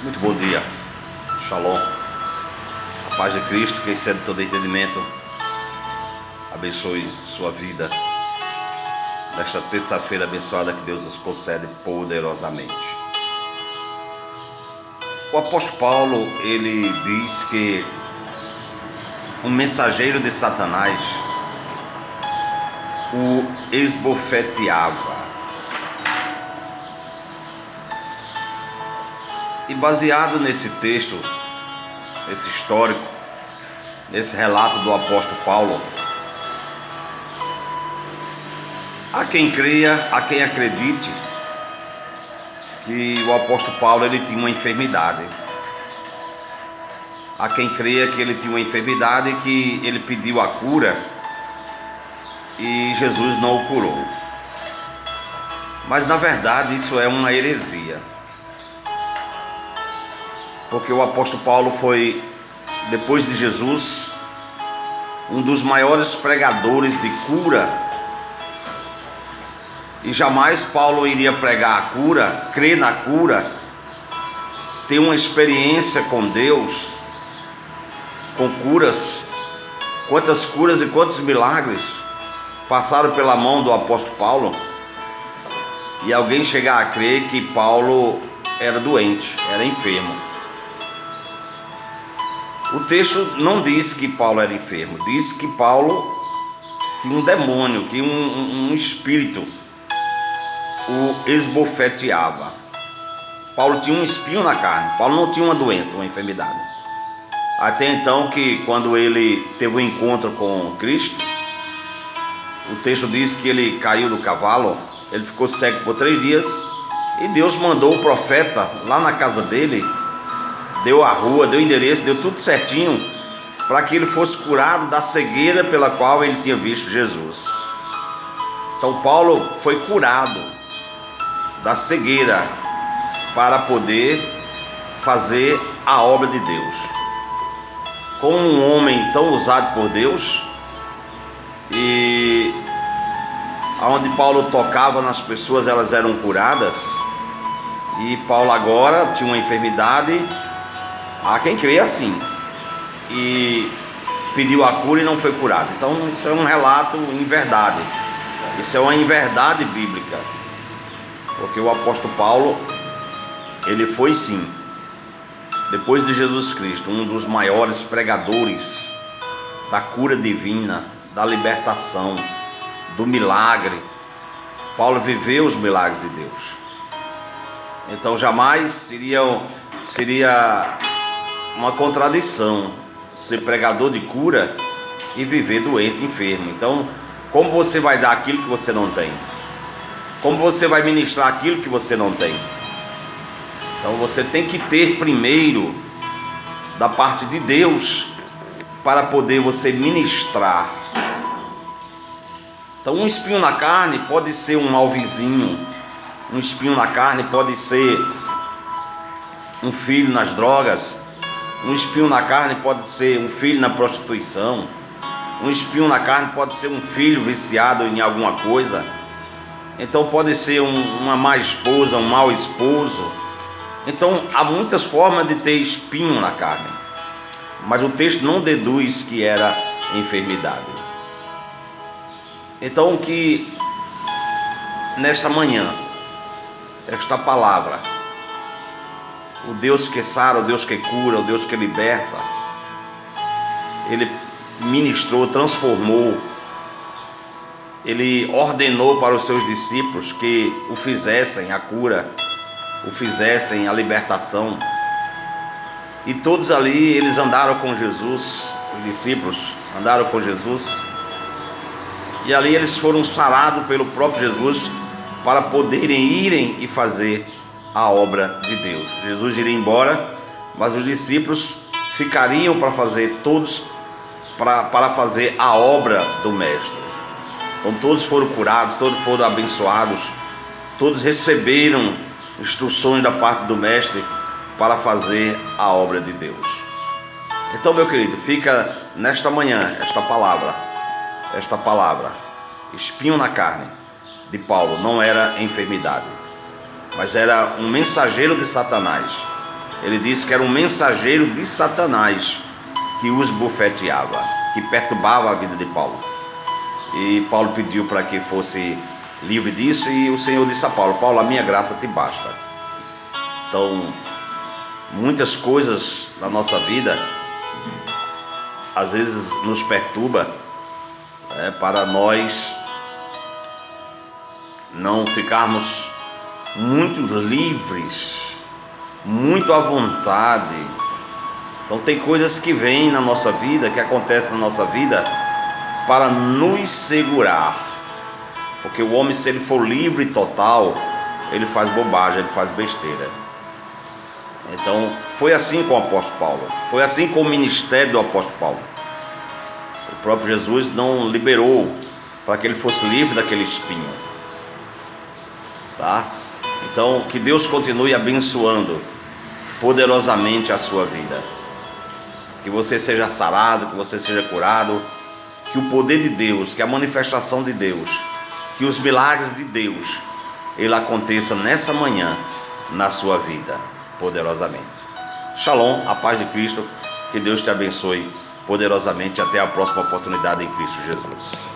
Muito bom dia, Shalom, a paz de Cristo, que excede todo entendimento, abençoe sua vida nesta terça-feira abençoada que Deus nos concede poderosamente. O apóstolo Paulo, ele diz que um mensageiro de Satanás o esbofeteava. E baseado nesse texto, esse histórico, nesse relato do apóstolo Paulo, há quem creia, há quem acredite que o apóstolo Paulo ele tinha uma enfermidade. Há quem creia que ele tinha uma enfermidade, que ele pediu a cura e Jesus não o curou. Mas na verdade isso é uma heresia. Porque o apóstolo Paulo foi, depois de Jesus, um dos maiores pregadores de cura. E jamais Paulo iria pregar a cura, crer na cura, ter uma experiência com Deus, com curas. Quantas curas e quantos milagres passaram pela mão do apóstolo Paulo, e alguém chegar a crer que Paulo era doente, era enfermo. O texto não diz que Paulo era enfermo, diz que Paulo tinha um demônio, que um espírito o esbofeteava. Paulo tinha um espinho na carne, Paulo não tinha uma doença, uma enfermidade. Até então que quando ele teve um encontro com Cristo, o texto diz que ele caiu do cavalo, ele ficou cego por 3 dias, e Deus mandou o profeta lá na casa dele, deu a rua, deu o endereço, deu tudo certinho, para que ele fosse curado da cegueira pela qual ele tinha visto Jesus. Então Paulo foi curado da cegueira para poder fazer a obra de Deus. Como um homem tão usado por Deus, e onde Paulo tocava nas pessoas, elas eram curadas, e Paulo agora tinha uma enfermidade. Há quem creia assim, e pediu a cura e não foi curado. Então isso é um relato em verdade, isso é uma inverdade bíblica, porque o apóstolo Paulo, ele foi sim, depois de Jesus Cristo, um dos maiores pregadores da cura divina, da libertação, do milagre. Paulo viveu os milagres de Deus. Então jamais seria uma contradição ser pregador de cura e viver doente, enfermo. Então, como você vai dar aquilo que você não tem? Como você vai ministrar aquilo que você não tem? Então você tem que ter primeiro da parte de Deus para poder você ministrar. Então um espinho na carne pode ser um mau vizinho, um espinho na carne pode ser um filho nas drogas, um espinho na carne pode ser um filho na prostituição, um espinho na carne pode ser um filho viciado em alguma coisa. Então pode ser uma má esposa, um mau esposo. Então há muitas formas de ter espinho na carne, mas o texto não deduz que era enfermidade. Então que nesta manhã, esta palavra, o Deus que sara, o Deus que cura, o Deus que liberta, ele ministrou, transformou, ele ordenou para os seus discípulos que o fizessem a cura, o fizessem a libertação. E todos ali, eles andaram com Jesus, os discípulos andaram com Jesus, e ali eles foram sarados pelo próprio Jesus para poderem irem e fazer a obra de Deus. Jesus iria embora, mas os discípulos ficariam para fazer todos, para fazer a obra do Mestre. Então todos foram curados, todos foram abençoados, todos receberam instruções da parte do Mestre para fazer a obra de Deus. Então, meu querido, fica nesta manhã esta palavra, espinho na carne de Paulo não era enfermidade, mas era um mensageiro de Satanás Ele disse que era um mensageiro de Satanás que os bufeteava, que perturbava a vida de Paulo. E Paulo pediu para que fosse livre disso, e o Senhor disse a Paulo: Paulo, a minha graça te basta. Então, muitas coisas na nossa vida às vezes nos perturba, para nós não ficarmos muito livres, muito à vontade. Então tem coisas que vêm na nossa vida, que acontecem na nossa vida para nos segurar, porque o homem, se ele for livre total, ele faz bobagem, ele faz besteira. Então foi assim com o apóstolo Paulo, foi assim com o ministério do apóstolo Paulo. O próprio Jesus não liberou para que ele fosse livre daquele espinho, tá? Então que Deus continue abençoando poderosamente a sua vida, que você seja sarado, que você seja curado, que o poder de Deus, que a manifestação de Deus, que os milagres de Deus, ele aconteça nessa manhã na sua vida, poderosamente. Shalom, a paz de Cristo, que Deus te abençoe poderosamente. Até a próxima oportunidade em Cristo Jesus.